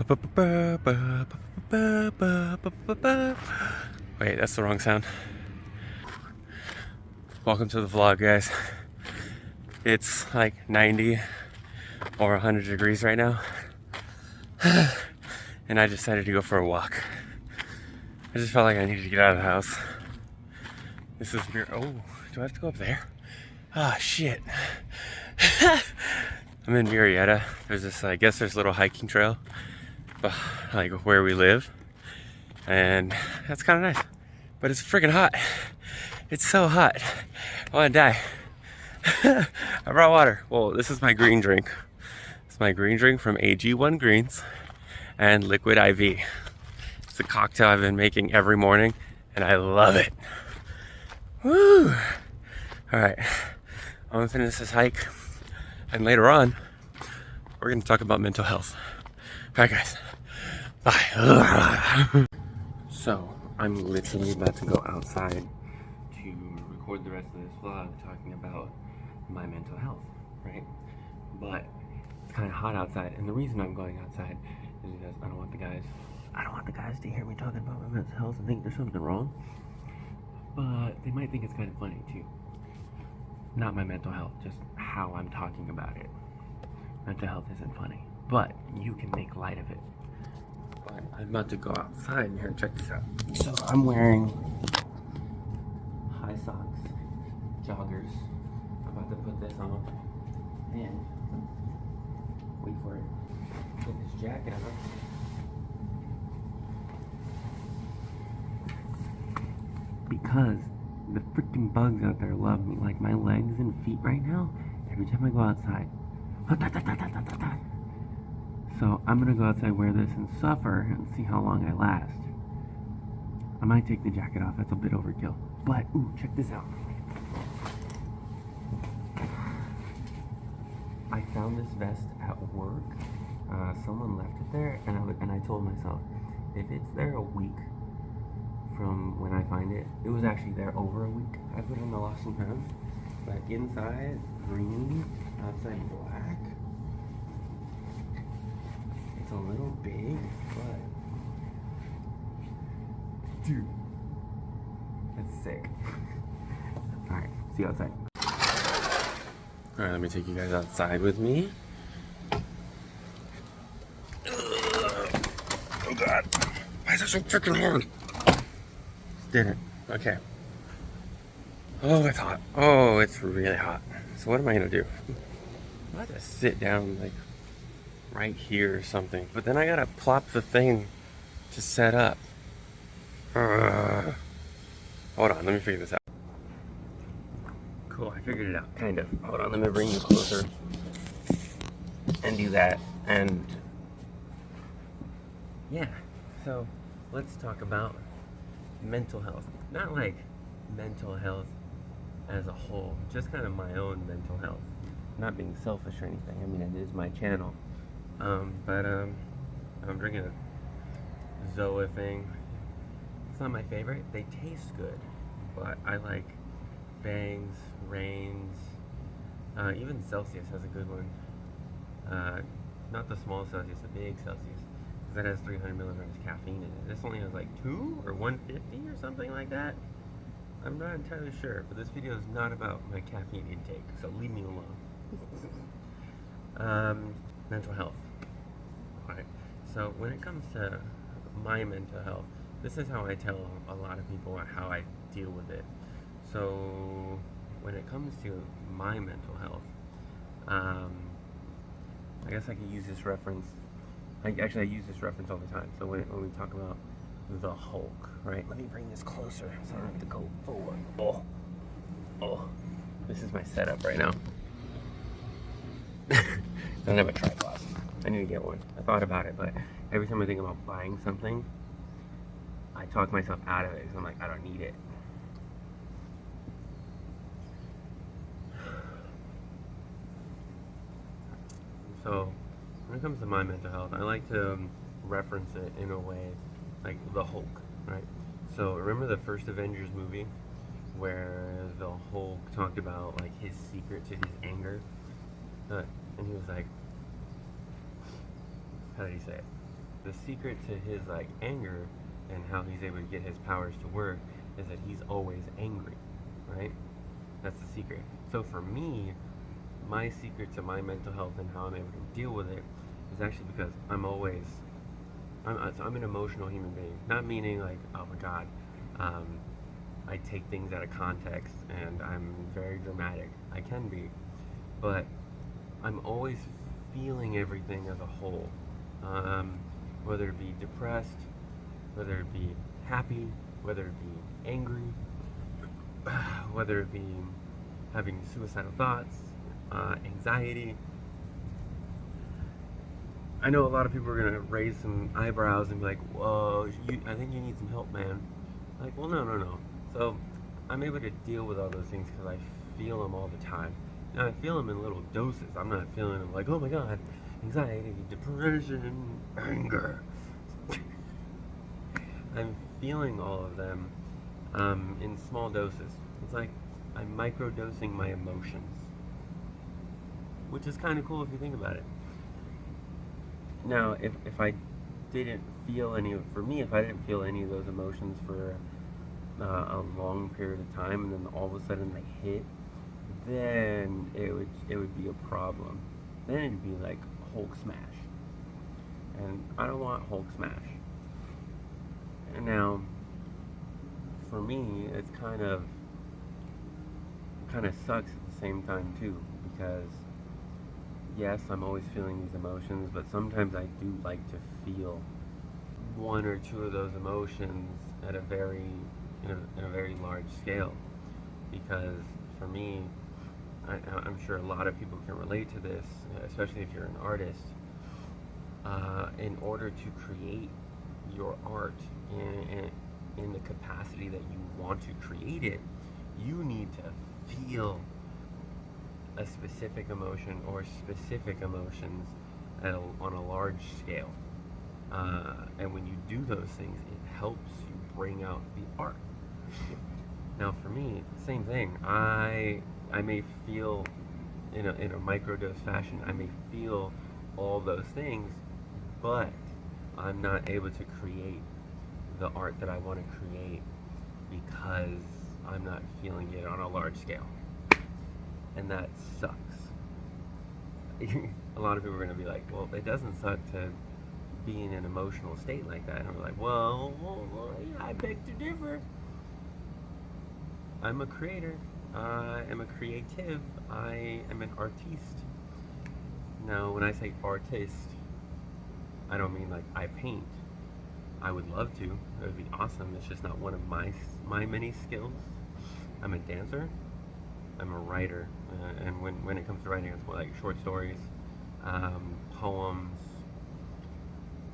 Wait, that's the wrong sound. Welcome to the vlog, guys. It's like 90 or 100 degrees right now. And I decided to go for a walk. I just felt like I needed to get out of the house. This is weird. Oh, do I have to go up there? Ah, shit. I'm in Murrieta. There's this, I guess there's a little hiking trail, like where we live. And that's kind of nice. But it's freaking hot. It's so hot. I want to die. I brought water. Well, this is my green drink. It's my green drink from AG1 Greens and Liquid IV. It's a cocktail I've been making every morning, and I love it. Woo! All right, I'm gonna finish this hike, and later on, we're gonna talk about mental health. All right, guys. Bye. So, I'm literally about to go outside to record the rest of this vlog talking about my mental health, right? But it's kind of hot outside, and the reason I'm going outside is because I don't want the guys to hear me talking about my mental health and think there's something wrong. But they might think it's kind of funny too. Not my mental health, just how I'm talking about it. Mental health isn't funny, but you can make light of it. But I'm about to go outside and here, check this out. So I'm wearing high socks, joggers. I'm about to put this on and wait for it. Put this jacket on. Because the freaking bugs out there love me. Like my legs and feet right now, every time I go outside. So I'm gonna go outside, wear this, and suffer and see how long I last. I might take the jacket off, that's a bit overkill. But, ooh, check this out. I found this vest at work. Someone left it there, and I told myself, if it's there a week from when I find it, it was actually there over a week. I put it in the lost and found. But inside, green, outside black. It's a little big, but dude, it's sick. Alright, see you outside. Alright, let me take you guys outside with me. Oh god, why is it so freaking hard? Didn't. Okay. Oh, it's hot. Oh, it's really hot. So what am I gonna do? I'm about to sit down like right here or something, but then I gotta plop the thing to set up. Hold on, let me figure this out. Cool, I figured it out, kind of. Hold on, let me bring you closer and do that. And yeah, so let's talk about mental health. Not like mental health as a whole, just kind of my own mental health. Not being selfish or anything, I mean, it is my channel. I'm drinking a Zoa thing. It's not my favorite. They taste good, but I like Bangs, Reigns, even Celsius has a good one. Not the small Celsius, the big Celsius, because that has 300 milligrams of caffeine in it. This only has like 2 or 150 or something like that. I'm not entirely sure, but this video is not about my caffeine intake, so leave me alone. Mental health. Alright, so when it comes to my mental health, this is how I tell a lot of people how I deal with it. So when it comes to my mental health, I guess I could use this reference. I use this reference all the time. So when we talk about the Hulk, right? Let me bring this closer so I don't have to go forward. Oh, this is my setup right now. I don't have a tripod. I need to get one. I thought about it, but every time I think about buying something, I talk myself out of it because I'm like, I don't need it. So, when it comes to my mental health, I like to reference it in a way like the Hulk, right? So, remember the first Avengers movie where the Hulk talked about like his secret to his anger? And he was like, how did he say it? the secret to his like anger and how he's able to get his powers to work is that he's always angry, right? That's the secret. So for me, my secret to my mental health and how I'm able to deal with it is actually because I'm an emotional human being. Not meaning like, oh my god, I take things out of context and I'm very dramatic. I can be, but I'm always feeling everything as a whole. Whether it be depressed, whether it be happy, whether it be angry, whether it be having suicidal thoughts, anxiety. I know a lot of people are gonna raise some eyebrows and be like, "Whoa, I think you need some help, man." Like, well, no. So I'm able to deal with all those things because I feel them all the time. Now I feel them in little doses. I'm not feeling them like, oh my god, anxiety, depression, anger. I'm feeling all of them in small doses. It's like I'm microdosing my emotions, which is kind of cool if you think about it. Now, if I didn't feel any of, for me, if I didn't feel any of those emotions for a long period of time, and then all of a sudden they hit, then it would be a problem. Then it'd be like Hulk smash, and I don't want Hulk smash. And now, for me, it's kind of sucks at the same time too, because yes, I'm always feeling these emotions, but sometimes I do like to feel one or two of those emotions at a very in a very large scale, because for me, I'm sure a lot of people can relate to this, especially if you're an artist. In order to create your art in the capacity that you want to create it, you need to feel a specific emotion or specific emotions on a large scale. And when you do those things, it helps you bring out the art. Now for me, same thing. I may feel in a microdose fashion, I may feel all those things, but I'm not able to create the art that I want to create because I'm not feeling it on a large scale. And that sucks. A lot of people are going to be like, well, it doesn't suck to be in an emotional state like that. And we're like, well, yeah, I beg to differ. I'm a creator. I am a creative. I am an artiste. Now, when I say artist, I don't mean like I paint. I would love to. It would be awesome. It's just not one of my many skills. I'm a dancer. I'm a writer, and when it comes to writing, it's more like short stories, poems.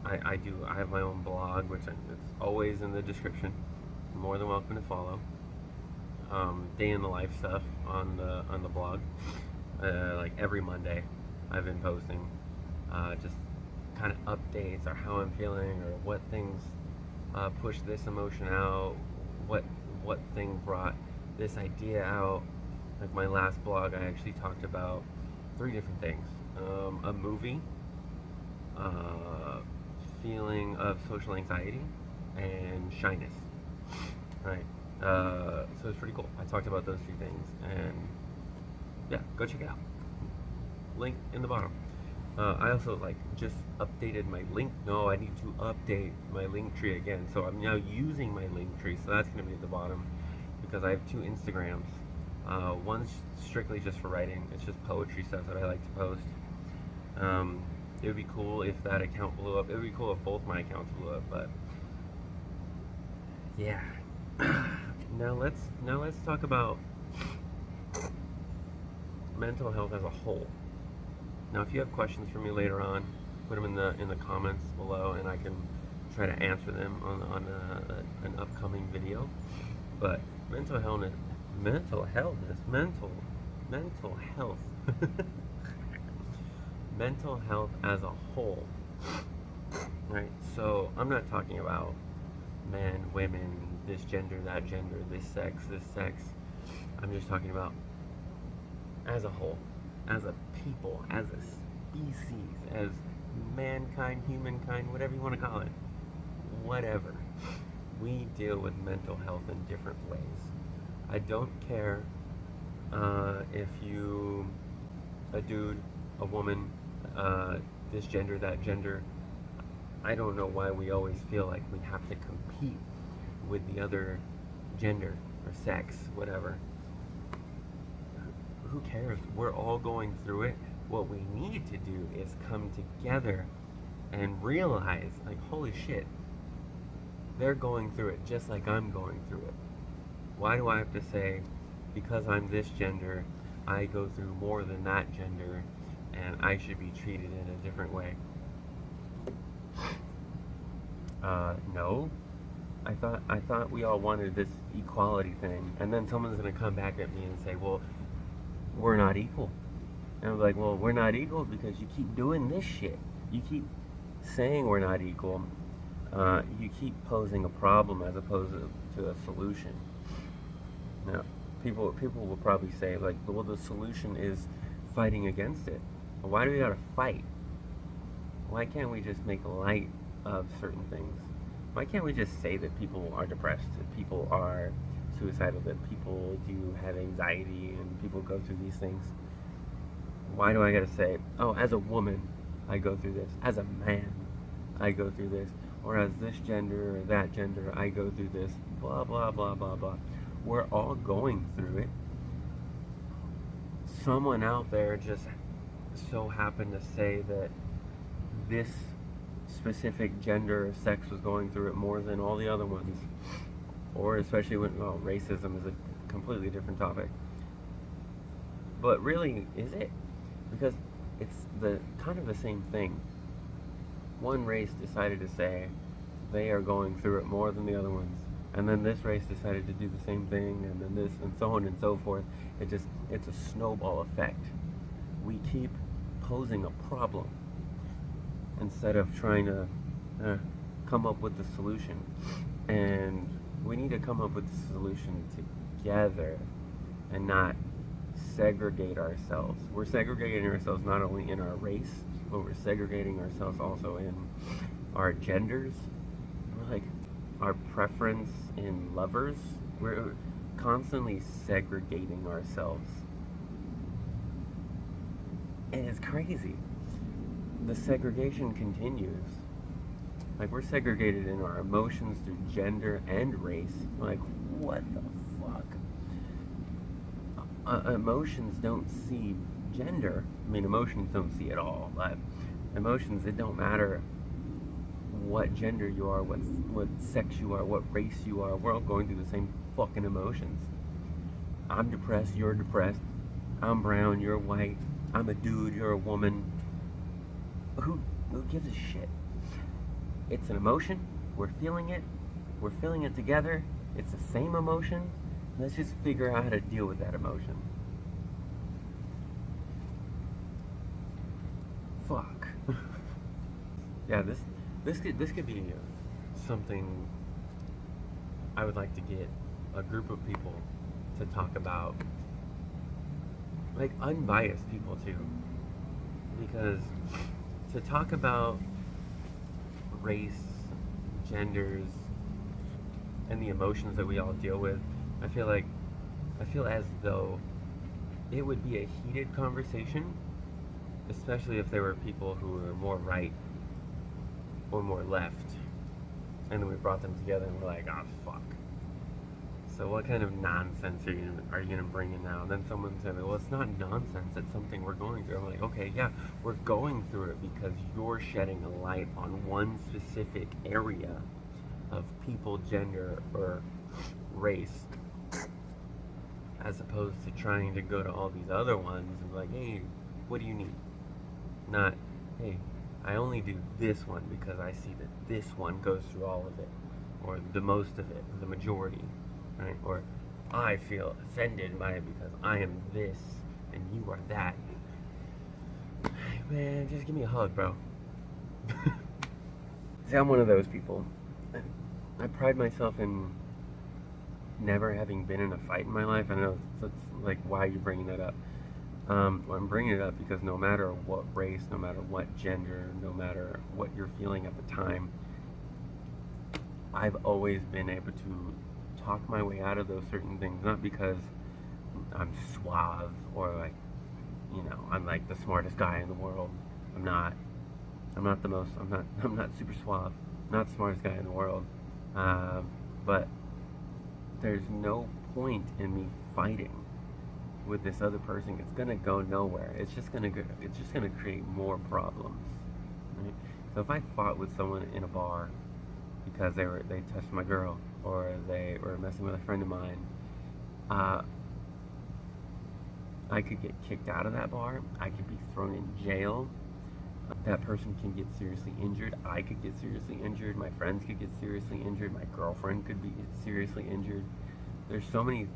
I have my own blog, which it's always in the description. You're more than welcome to follow. Day in the life stuff on the blog. Like every Monday, I've been posting just kind of updates or how I'm feeling or what things push this emotion out, what thing brought this idea out. Like my last blog, I actually talked about 3 different things: a movie, feeling of social anxiety, and shyness. Right. So it's pretty cool. I talked about those 3 things, and yeah, go check it out. Link in the bottom. I also just updated my link. No, I need to update my link tree again. So I'm now using my link tree. So that's going to be at the bottom because I have 2 Instagrams. One's strictly just for writing. It's just poetry stuff that I like to post. It would be cool if that account blew up. It would be cool if both my accounts blew up. But yeah. Now let's talk about mental health as a whole. Now, if you have questions for me later on, put them in the comments below, and I can try to answer them on an upcoming video. But mental health, mental health, mental health as a whole. Right. So I'm not talking about men, women, this gender, that gender, this sex. I'm just talking about as a whole, as a people, as a species, as mankind, humankind, whatever you want to call it. Whatever. We deal with mental health in different ways. I don't care if you, a dude, a woman, this gender, that gender. I don't know why we always feel like we have to compete with the other gender or sex, whatever. Who cares? We're all going through it. What we need to do is come together and realize, like, holy shit, they're going through it just like I'm going through it. Why do I have to say, because I'm this gender, I go through more than that gender, and I should be treated in a different way? No. I thought we all wanted this equality thing, and then someone's gonna come back at me and say, well, we're not equal. And I'm like, well, we're not equal because you keep doing this shit. You keep saying we're not equal. You keep posing a problem as opposed to a solution. Now, people will probably say, like, well, the solution is fighting against it. Well, why do we gotta fight? Why can't we just make light of certain things? Why can't we just say that people are depressed, that people are suicidal, that people do have anxiety, and people go through these things? Why do I gotta say, oh, as a woman, I go through this. As a man, I go through this. Or as this gender or that gender, I go through this. Blah, blah, blah, blah, blah. We're all going through it. Someone out there just so happened to say that this specific gender or sex was going through it more than all the other ones. Or especially when, well, racism is a completely different topic. But really, is it? Because it's the kind of the same thing. One race decided to say they are going through it more than the other ones, and then this race decided to do the same thing, and then this, and so on and so forth. It's a snowball effect. We keep posing a problem instead of trying to come up with the solution. And we need to come up with the solution together and not segregate ourselves. We're segregating ourselves not only in our race, but we're segregating ourselves also in our genders, like our preference in lovers. We're constantly segregating ourselves. And it's crazy. The segregation continues. Like, we're segregated in our emotions through gender and race. Like, what the fuck? Emotions don't see gender. I mean, emotions don't see it all, but emotions, it don't matter what gender you are, what sex you are, what race you are. We're all going through the same fucking emotions. I'm depressed, you're depressed. I'm brown, you're white. I'm a dude, you're a woman. Who gives a shit? It's an emotion. We're feeling it. We're feeling it together. It's the same emotion. Let's just figure out how to deal with that emotion. Fuck. Yeah, this could be something I would like to get a group of people to talk about, like unbiased people too, because to talk about race, genders, and the emotions that we all deal with, I feel as though it would be a heated conversation, especially if there were people who were more right or more left, and then we brought them together and we're like, oh fuck, so what kind of nonsense are you gonna bring in now? And then someone said, well, it's not nonsense, it's something we're going through. I'm like, okay, yeah, we're going through it because you're shedding a light on one specific area of people, gender, or race, as opposed to trying to go to all these other ones and be like, hey, what do you need? Not, hey, I only do this one because I see that this one goes through all of it, or the most of it, the majority, right? Or I feel offended by it because I am this and you are that. Man, just give me a hug, bro. See, I'm one of those people. I pride myself in never having been in a fight in my life. I know that's like, why are you bringing that up? Well, I'm bringing it up because no matter what race, no matter what gender, no matter what you're feeling at the time, I've always been able to talk my way out of those certain things, not because I'm suave or like, I'm like the smartest guy in the world. I'm not. I'm not super suave. Not the smartest guy in the world. But there's no point in me fighting with this other person. It's gonna go nowhere. It's just gonna create more problems. Right? So if I fought with someone in a bar because they touched my girl or they were messing with a friend of mine, I could get kicked out of that bar. I could be thrown in jail. That person can get seriously injured. I could get seriously injured. My friends could get seriously injured. My girlfriend could be seriously injured. There's so many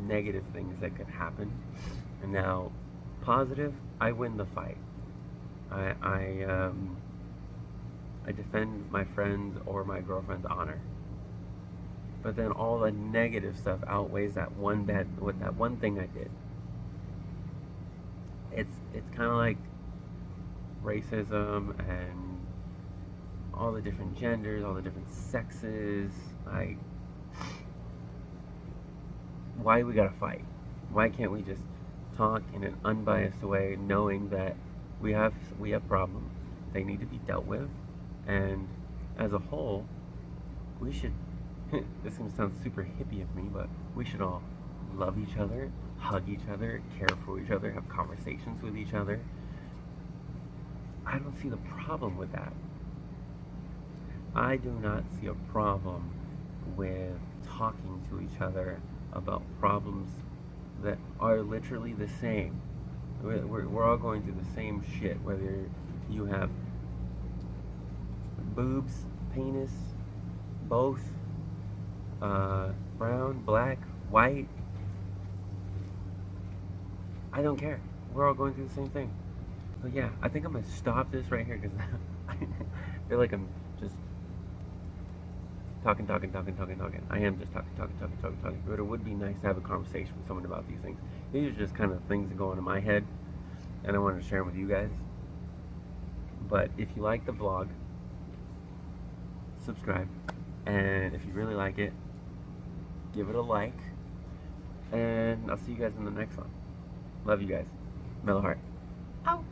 negative things that could happen. And now, positive, I win the fight. I defend my friend's or my girlfriend's honor. But then all the negative stuff outweighs that one thing I did. It's kind of like racism and all the different genders, all the different sexes. Why we gotta fight? Why can't we just talk in an unbiased way, knowing that we have problems, they need to be dealt with, and as a whole, we should. This is gonna sound super hippie of me, but we should all love each other, hug each other, care for each other, have conversations with each other. I don't see the problem with that. I do not see a problem with talking to each other about problems that are literally the same. We're all going through the same shit, whether you have boobs, penis, both, brown, black, white. I don't care. We're all going through the same thing. So yeah, I think I'm gonna stop this right here because I feel like I'm just talking. I am just talking. But it would be nice to have a conversation with someone about these things. These are just kind of things that go on in my head, and I wanted to share them with you guys. But if you like the vlog, subscribe, and if you really like it, give it a like, and I'll see you guys in the next one. Love you guys. Mellow Heart. Out.